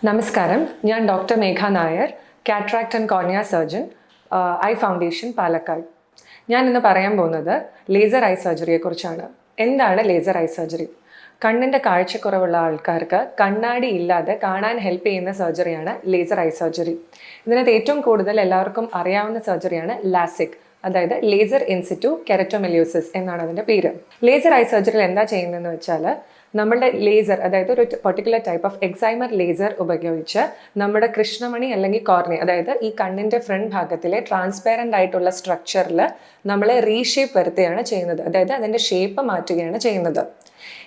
നമസ്കാരം, ഞാൻ doctor Megha Nair, cataract and cornea surgeon, eye foundation, Palakkad. ഞാൻ ഇന്ന് പറയാൻ പോകുന്നത് ലേസർ ഐ സർജറിയെക്കുറിച്ചാണ്. എന്താണ് ലേസർ ഐ സർജറി? കണ്ണിൻ്റെ കാഴ്ചക്കുറവുള്ള ആൾക്കാർക്ക് കണ്ണാടി ഇല്ലാതെ കാണാൻ ഹെൽപ്പ് ചെയ്യുന്ന സർജറിയാണ് ലേസർ ഐ സർജറി. ഇതിനകത്ത് ഏറ്റവും കൂടുതൽ എല്ലാവർക്കും അറിയാവുന്ന സർജറിയാണ് ലാസിക്, അതായത് ലേസർ ഇൻസിറ്റു കെരറ്റോമെലിയോസിസ് എന്നാണ് അതിൻ്റെ പേര്. ലേസർ ഐ സർജറിയിൽ എന്താ ചെയ്യുന്നതെന്ന് വെച്ചാൽ, നമ്മുടെ ലേസർ, അതായത് ഒരു particular type of excimer laser ഉപയോഗിച്ച് നമ്മുടെ കൃഷ്ണമണി അല്ലെങ്കിൽ കോർണിയ, അതായത് ഈ കണ്ണിൻ്റെ ഫ്രണ്ട് ഭാഗത്തിലെ ട്രാൻസ്പെറൻ്റ് ആയിട്ടുള്ള സ്ട്രക്ചറിൽ നമ്മളെ റീഷേപ്പ് വരുത്തുകയാണ് ചെയ്യുന്നത്, അതായത് അതിൻ്റെ ഷേപ്പ് മാറ്റുകയാണ് ചെയ്യുന്നത്.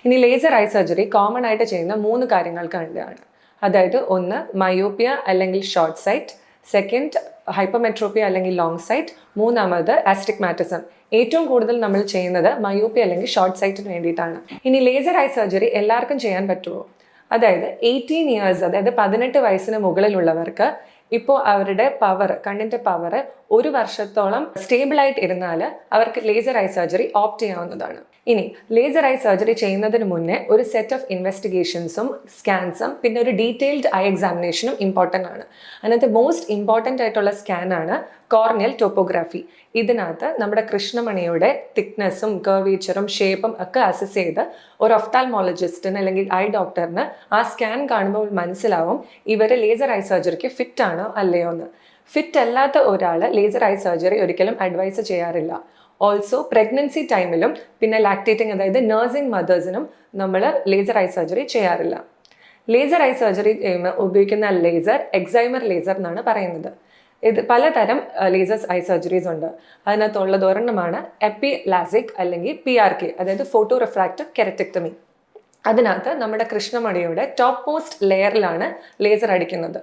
ഇനി ലേസർ ഐ സർജറി കോമൺ ആയിട്ട് ചെയ്യുന്ന 3 കാര്യങ്ങൾക്ക് വേണ്ടിയാണ്. അതായത് ഒന്ന് മയോപ്പിയ അല്ലെങ്കിൽ ഷോർട്ട് സൈറ്റ്, സെക്കൻഡ് ഹൈപ്പർമെട്രോപ്പിയ അല്ലെങ്കിൽ ലോങ് സൈറ്റ്, മൂന്നാമത് ആസ്റ്റിഗ്മാറ്റിസം. ഏറ്റവും കൂടുതൽ നമ്മൾ ചെയ്യുന്നത് മയോപ്പിയ അല്ലെങ്കിൽ ഷോർട്ട് സൈറ്റിന് വേണ്ടിയിട്ടാണ്. ഇനി ലേസർ ഐ സർജറി എല്ലാവർക്കും ചെയ്യാൻ പറ്റുമോ? അതായത് 18 ഇയേഴ്സ്, അതായത് 18 വയസ്സിന് മുകളിലുള്ളവർക്ക് ഇപ്പോൾ അവരുടെ കണ്ണിൻ്റെ പവർ 1 വർഷത്തോളം സ്റ്റേബിളായിട്ട് ഇരുന്നാൽ അവർക്ക് ലേസർ ഐ സർജറി ഓപ്റ്റ് ചെയ്യാവുന്നതാണ്. ഇനി ലേസർ ഐ സർജറി ചെയ്യുന്നതിന് മുന്നേ ഒരു സെറ്റ് ഓഫ് ഇൻവെസ്റ്റിഗേഷൻസും സ്കാൻസും പിന്നെ ഒരു ഡീറ്റെയിൽഡ് ഐ എക്സാമിനേഷനും ഇമ്പോർട്ടൻ്റ് ആണ്. അതിനകത്ത് മോസ്റ്റ് ഇമ്പോർട്ടൻ്റ് ആയിട്ടുള്ള സ്കാനാണ് കോർണിയൽ ടോപ്പോഗ്രാഫി. ഇതിനകത്ത് നമ്മുടെ കൃഷ്ണമണിയുടെ തിക്നെസ്സും കർവേച്ചറും ഷേപ്പും ഒക്കെ അസസ് ചെയ്ത് ഒരു ഒഫ്താൽമോളജിസ്റ്റിന് അല്ലെങ്കിൽ ഐ ഡോക്ടറിന് ആ സ്കാൻ കാണുമ്പോൾ മനസ്സിലാവും ഇവർ ലേസർ ഐ സർജറിക്ക് ഫിറ്റ് ആണോ അല്ലയോ എന്ന്. ഫിറ്റ് അല്ലാത്ത ഒരാൾ ലേസർ ഐ സർജറി ഒരിക്കലും അഡ്വൈസ് ചെയ്യാറില്ല. ഓൾസോ പ്രഗ്നൻസി ടൈമിലും പിന്നെ ലാക്ടേറ്റിംഗ്, അതായത് നഴ്സിംഗ് മദേഴ്സിനും നമ്മൾ ലേസർ ഐ സർജറി ചെയ്യാറില്ല. ലേസർ ഐ സർജറി ഉപയോഗിക്കുന്ന ലേസർ എക്സൈമർ ലേസർ എന്നാണ് പറയുന്നത്. ഇത് പലതരം ലേസർ ഐ സർജറീസ് ഉണ്ട്. അതിനകത്തുള്ളത് ഒരെണ്ണമാണ് എപ്പിലാസിക് അല്ലെങ്കിൽ PRK, അതായത് ഫോട്ടോ റിഫ്രാക്റ്റീവ് കെരറ്റക്ടമി. അതിനകത്ത് നമ്മുടെ കൃഷ്ണമണിയുടെ ടോപ്പ് മോസ്റ്റ് ലെയറിലാണ് ലേസർ അടിക്കുന്നത്.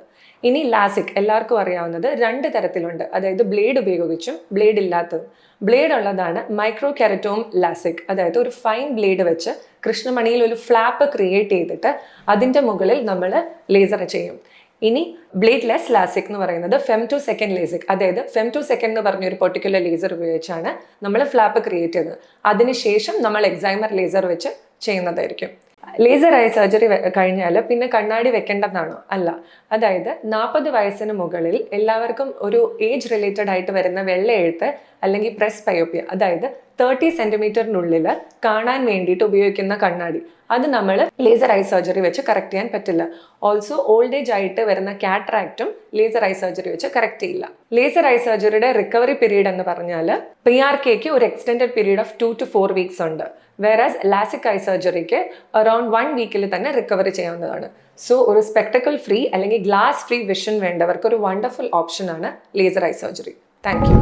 ഇനി ലാസിക് എല്ലാവർക്കും അറിയാവുന്നത് 2 തരത്തിലുണ്ട്, അതായത് ബ്ലേഡ് ഉപയോഗിച്ചും ബ്ലേഡ് ഇല്ലാത്തതും. ബ്ലേഡ് ഉള്ളതാണ് മൈക്രോ കെരറ്റോം ലാസിക്, അതായത് ഒരു ഫൈൻ ബ്ലേഡ് വെച്ച് കൃഷ്ണമണിയിൽ ഒരു ഫ്ലാപ്പ് ക്രിയേറ്റ് ചെയ്തിട്ട് അതിൻ്റെ മുകളിൽ നമ്മൾ ലേസർ ചെയ്യും. ഇനി ബ്ലേഡ്ലെസ് ലാസിക് എന്ന് പറയുന്നത് femtosecond ലേസിക്, അതായത് femtosecond എന്ന് പറഞ്ഞ ഒരു പെർട്ടിക്കുലർ ലേസർ ഉപയോഗിച്ചാണ് നമ്മൾ ഫ്ലാപ്പ് ക്രിയേറ്റ് ചെയ്യുന്നത്. അതിനുശേഷം നമ്മൾ എക്സൈമർ ലേസർ വെച്ച് ചെയ്യുന്നതായിരിക്കും. ലേസർ ഐ സർജറി കഴിഞ്ഞാൽ പിന്നെ കണ്ണാടി വെക്കേണ്ടതാണോ? അല്ല. അതായത് 40 വയസ്സിന് മുകളിൽ എല്ലാവർക്കും ഒരു ഏജ് റിലേറ്റഡ് ആയിട്ട് വരുന്ന വെള്ള എഴുത്ത് അല്ലെങ്കിൽ പ്രസ് പയോപ്പിയ, അതായത് 30 സെൻറ്റിമീറ്ററിനുള്ളിൽ കാണാൻ വേണ്ടിയിട്ട് ഉപയോഗിക്കുന്ന കണ്ണാടി, അത് നമ്മൾ ലേസർ ഐ സർജറി വെച്ച് കറക്റ്റ് ചെയ്യാൻ പറ്റില്ല. ഓൾസോ ഓൾഡ് ഏജ് ആയിട്ട് വരുന്ന കാറ്ററാക്റ്റും ലേസർ ഐ സർജറി വെച്ച് കറക്റ്റ് ചെയ്യില്ല. ലേസർ ഐ സർജറിയുടെ റിക്കവറി പീരീഡ് എന്ന് പറഞ്ഞാൽ PRKക്ക് ഒരു extended period of 2 to 4 weeks ഉണ്ട്. വേറാസ് ലാസിക് ഐ സർജറിക്ക് അറൌണ്ട് 1 വീക്കിൽ തന്നെ റിക്കവറി ചെയ്യാവുന്നതാണ്. സോ ഒരു സ്പെക്ടക്കിൾ ഫ്രീ അല്ലെങ്കിൽ ഗ്ലാസ് ഫ്രീ വിഷൻ വേണ്ടവർക്ക് ഒരു വണ്ടർഫുൾ ഓപ്ഷനാണ് laser I surgery. Thank you.